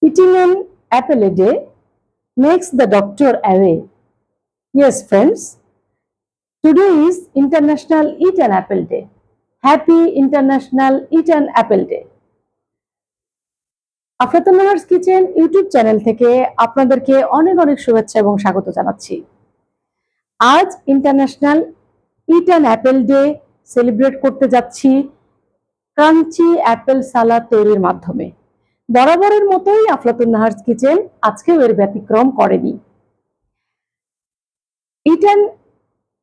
Eating an apple a day makes the doctor away. Yes, friends, today is International Eat an Apple Day. Happy International Eat an Apple Day. Afratul Nahar's kitchen YouTube channel থেকে আপনাদেরকে অনেক অনেক শুভেচ্ছা এবং স্বাগত জানাচ্ছি। আজ international eat an apple day celebrate করতে যাচ্ছি ক্রাঞ্চি অ্যাপেল সালাদ তৈরির মাধ্যমে। বরাবরের মতোই আফরাতুল নাহারস কিচেন আজকেও এর ব্যতিক্রম করেনি। ইট অ্যান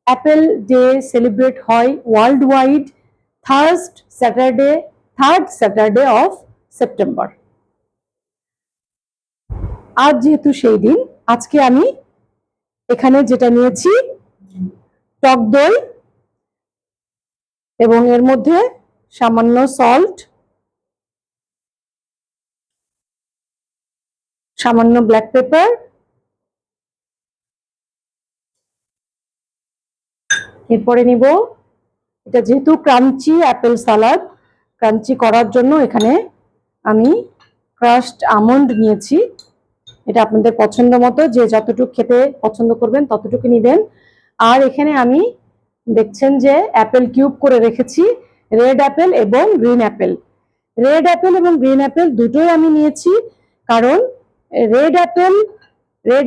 অ্যাপেল ডে সেলিব্রেট হয় world wide third Saturday of September. আজ যেহেতু সেই দিন, আজকে আমি এখানে যেটা নিয়েছি টক দই এবং এর মধ্যে সামান্য সল্ট, সামান্য ব্ল্যাক পেপার, এরপরে নিব এটা যেহেতু ক্রাঞ্চি অ্যাপেল সালাদ, ক্রাঞ্চি করার জন্য এখানে আমি ক্রাশড আমন্ড নিয়েছি। এটা আপনাদের পছন্দ মতো, যে যতটুকু খেতে পছন্দ করবেন ততটুকু নেবেন। আর এখানে আমি দেখছেন যে অ্যাপেল কিউব করে রেখেছি, রেড অ্যাপেল এবং গ্রিন অ্যাপেল। রেড অ্যাপেল এবং গ্রিন অ্যাপেল দুটোই আমি নিয়েছি, কারণ রেড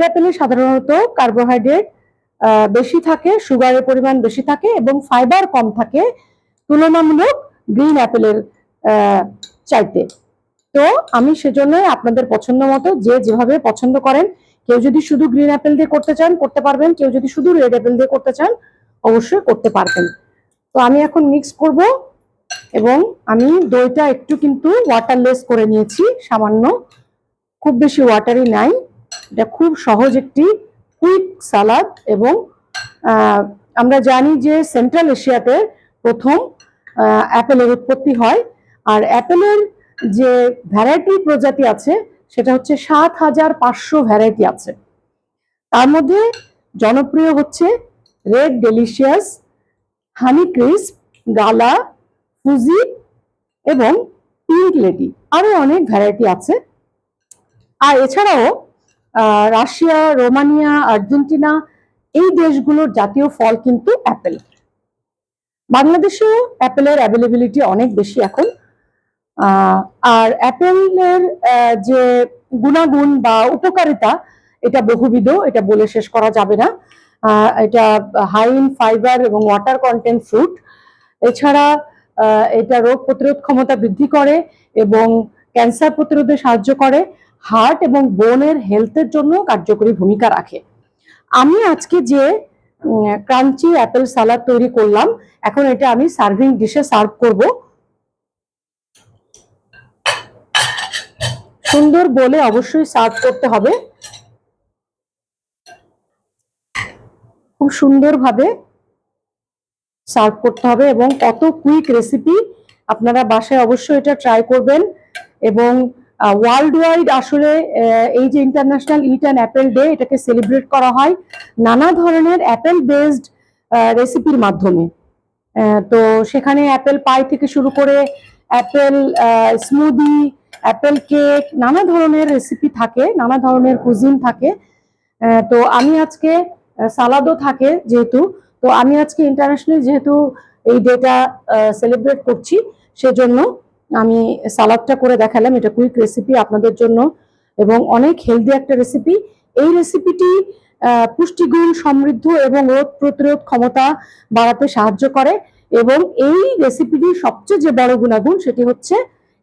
অ্যাপেলে সাধারণত কার্বোহাইড্রেট বেশি থাকে, সুগারের পরিমাণ বেশি থাকে এবং ফাইবার কম থাকে তুলনামূলক গ্রিন অ্যাপেলের চাইতে। তো আমি সেজন্য আপনাদের পছন্দ মতো যে যেভাবে পছন্দ করেন, কেউ যদি শুধু গ্রিন অ্যাপেল দিয়ে করতে চান করতে পারবেন, কেউ যদি শুধু রেড অ্যাপেল দিয়ে করতে চান অবশ্যই করতে পারবেন। তো আমি এখন মিক্স করব এবং আমি দইটা একটু কিন্তু ওয়াটারলেস করে নিয়েছি, সামান্য, খুব বেশি ওয়াটারি নাই। এটা খুব সহজ একটি কুইক সালাদ এবং আমরা জানি যে সেন্ট্রাল এশিয়াতে প্রথম অ্যাপেলের উৎপত্তি হয়। আর অ্যাপেলের যে ভ্যারাইটি প্রজাতি আছে সেটা হচ্ছে ৭,৫০০ ভ্যারাইটি আছে। তার মধ্যে জনপ্রিয় হচ্ছে রেড ডেলিশিয়াস, হানি ক্রিস্প, গালা, ফুজি এবং পিঙ্ক লেডি, আরো অনেক ভ্যারাইটি আছে। আর এছাড়াও রাশিয়া, রোমানিয়া, আর্জেন্টিনা এই দেশগুলোর জাতীয় ফল কিন্তু অ্যাপেল। বাংলাদেশেও অ্যাপেলের অ্যাভেলেবিলিটি অনেক বেশি এখন। আর অ্যাপেলের যে গুণাগুণ বা উপকারিতা এটা বহুবিধ, এটা বলে শেষ করা যাবে না। এটা হাই ইন ফাইবার এবং ওয়াটার কন্টেন্ট ফ্রুট। এছাড়া এটা রোগ প্রতিরোধ ক্ষমতা বৃদ্ধি করে এবং ক্যান্সার প্রতিরোধে সাহায্য করে, হার্ট এবং বোনের হেলথের জন্য কার্যকরী ভূমিকা রাখে। আমি আজকে যে ক্রাঞ্চি অ্যাপেল সালাদ তৈরি করলাম, এখন এটা আমি সার্ভিং ডিশে সার্ভ করব। সুন্দর বলে অবশ্যই সার্ভ করতে হবে, খুব সুন্দরভাবে সার্ভ করতে হবে এবং কত কুইক রেসিপি। আপনারা বাসায় অবশ্যই এটা ট্রাই করবেন। এবং ওয়ার্ল্ড ওয়াইড আসলে এই যে international it and Apple day, এটাকে সেলিব্রেট করা হয় নানা ধরনের অ্যাপেল বেসড রেসিপির মাধ্যমে। তো সেখানে অ্যাপেল পাই থেকে শুরু করে অ্যাপেল স্মুদি, অ্যাপেল কেক, নানা ধরনের রেসিপি থাকে, নানা ধরনের কুজিন থাকে। তো আমি আজকে সালাদও থাকে যেহেতু, তো আমি আজকে ইন্টারন্যাশনাল যেহেতু এই ডেটা সেলিব্রেট করছি, সেজন্য আমি সালাদটা করে দেখালাম। এটা কুইক রেসিপি আপনাদের জন্য এবং অনেক হেলদি একটা রেসিপি। এই রেসিপিটি পুষ্টিগুণ সমৃদ্ধ এবং রোগ প্রতিরোধ ক্ষমতা বাড়াতে সাহায্য করে এবং এই রেসিপিটির সবচেয়ে যে বড় গুণাগুণ সেটি হচ্ছে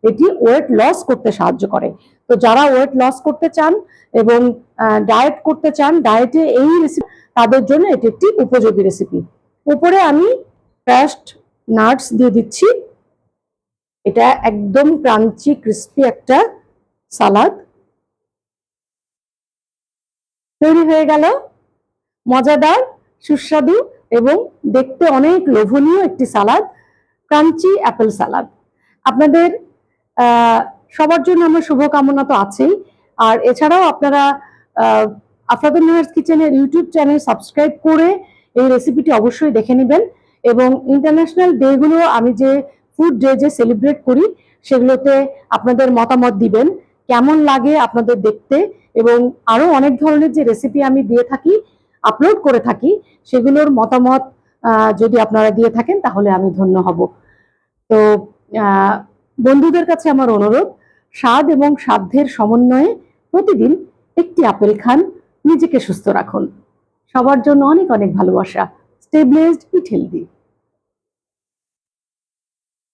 এটি ওয়েট লস করতে সাহায্য করে। তো যারা ওয়েট লস করতে চান এবং ডায়েট করতে চান, ডায়েটে এই রেসিপি তাদের জন্য এটি একটি উপযোগী রেসিপি। উপরে আমি ক্রাশড নাটস দিয়ে দিচ্ছি। এটা একদম ক্রাঞ্চি ক্রিস্পি একটা সালাদ তৈরি হয়ে গেল। মজাদার, সুস্বাদু এবং দেখতে অনেক লোভনীয় একটি সালাদ, ক্রাঞ্চি অ্যাপেল সালাদ। আপনাদের সবার জন্য আমার শুভকামনা তো আছেই। আর এছাড়াও আপনারা আফরাতুল নাহারস কিচেনের ইউটিউব চ্যানেল সাবস্ক্রাইব করে এই রেসিপিটি অবশ্যই দেখে নেবেন এবং ইন্টারন্যাশনাল ডেগুলো আমি যে ফুড ডে যে সেলিব্রেট করি সেগুলোতে আপনাদের মতামত দিবেন কেমন লাগে আপনাদের দেখতে, এবং আরো অনেক ধরনের যে রেসিপি আমি দিয়ে থাকি, আপলোড করে থাকি, সেগুলোর মতামত যদি আপনারা দিয়ে থাকেন তাহলে আমি ধন্য হব। তো বন্ধুদের কাছে আমার অনুরোধ, স্বাদ এবং সাধ্যের সমন্বয়ে প্রতিদিন একটি আপেল খান, নিজেকে সুস্থ রাখুন। সবার জন্য অনেক অনেক ভালোবাসা। স্টে ব্লেসড, ইট হেলদি।